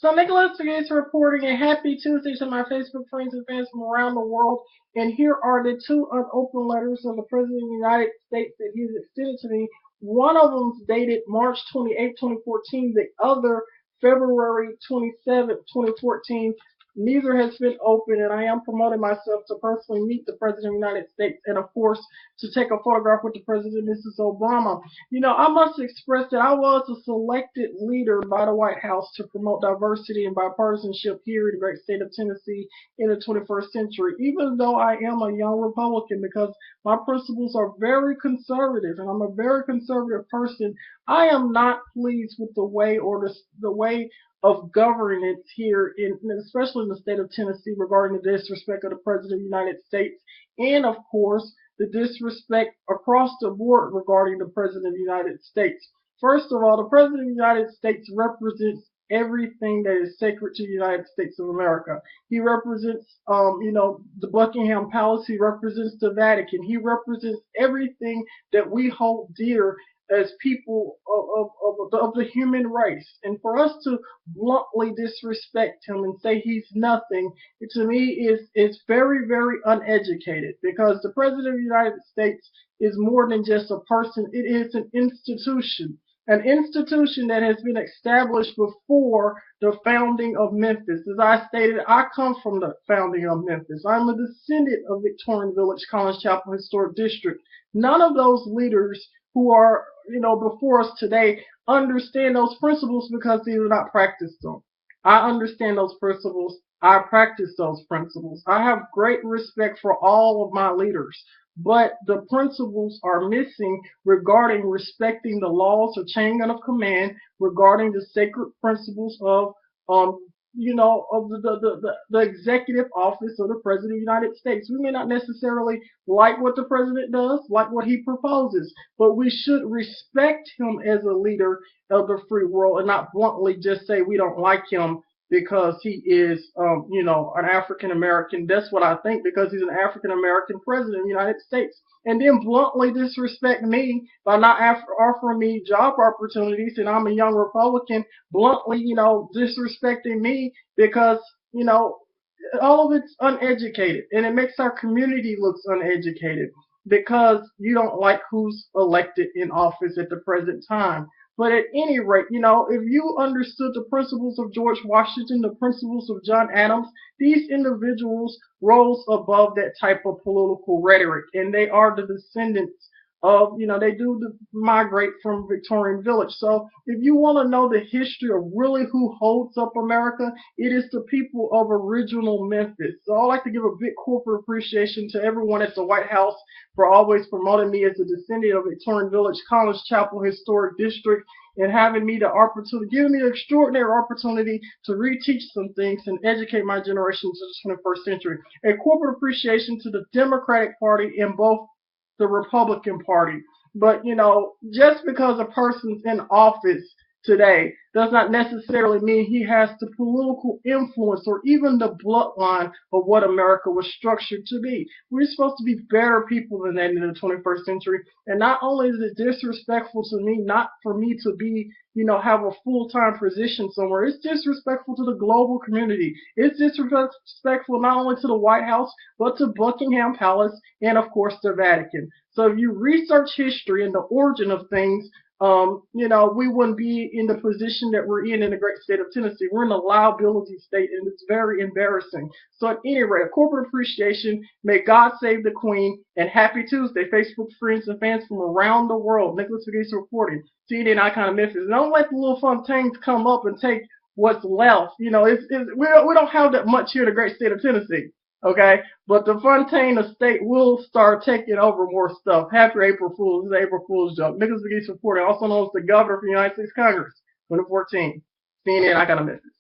So Nicholas Pegues reporting a happy Tuesday to my Facebook friends and fans from around the world. And here are the two unopened letters of the President of the United States that he's extended to me. One of them is dated March 28, 2014. The other, February 27, 2014. Neither has been opened, and I am promoting myself to personally meet the President of the United States and, of course, to take a photograph with the President, Mrs. Obama. I must express that I was a selected leader by the White House to promote diversity and bipartisanship here in the great state of Tennessee in the 21st century, even though I am a young Republican, because my principles are very conservative and I'm a very conservative person. I am not pleased with the way the way of governance here, especially in the state of Tennessee, regarding the disrespect of the President of the United States and, of course, the disrespect across the board regarding the President of the United States. First of all, the President of the United States represents everything that is sacred to the United States of America. He represents, the Buckingham Palace. He represents the Vatican. He represents everything that we hold dear as people of the human race. And for us to bluntly disrespect him and say he's nothing, to me is very, very uneducated, because the President of the United States is more than just a person. It is an institution. An institution that has been established before the founding of Memphis. As I stated, I come from the founding of Memphis. I'm a descendant of Victorian Village, College Chapel Historic District. None of those leaders who are, before us today understand those principles because they do not practice them. I understand those principles. I practice those principles. I have great respect for all of my leaders, but the principles are missing regarding respecting the laws or chain of command, regarding the sacred principles of the executive office of the President of the United States. We may not necessarily like what the President does, like what he proposes, but we should respect him as a leader of the free world and not bluntly just say we don't like him because he is, an African American. That's what I think, because he's an African American president of the United States. And then bluntly disrespect me by not offering me job opportunities, and I'm a young Republican, bluntly, disrespecting me because, all of it's uneducated, and it makes our community look uneducated because you don't like who's elected in office at the present time. But at any rate, if you understood the principles of George Washington, the principles of John Adams, these individuals rose above that type of political rhetoric, and they are the descendants of, they do migrate from Victorian Village. So if you want to know the history of really who holds up America, it is the people of original Memphis. So I'd like to give a big corporate appreciation to everyone at the White House for always promoting me as a descendant of Victorian Village, College Chapel Historic District, and having me the opportunity, giving me the extraordinary opportunity to reteach some things and educate my generation to the 21st century. A corporate appreciation to the Democratic Party and both the Republican Party. But, just because a person's in office today does not necessarily mean he has the political influence or even the bloodline of what America was structured to be. We're supposed to be better people than that in the 21st century. And not only is it disrespectful to me, not for me to be, have a full-time position somewhere, it's disrespectful to the global community. It's disrespectful not only to the White House, but to Buckingham Palace and, of course, the Vatican. So if you research history and the origin of things, we wouldn't be in the position that we're in the great state of Tennessee. We're in a liability state, and it's very embarrassing. So at any rate, a corporate appreciation. May God save the Queen, and happy Tuesday, Facebook friends and fans from around the world. Nicholas Pegues reporting, CNN Icon of Memphis. And don't let the little Fontaines come up and take what's left. We don't have that much here in the great state of Tennessee. Okay, but the Fontaine estate will start taking over more stuff. Happy April Fool's. This is April Fool's joke. Nicholas Pegues reporting, also known as the governor of the United States Congress, 2014. CNN Icon of Memphis.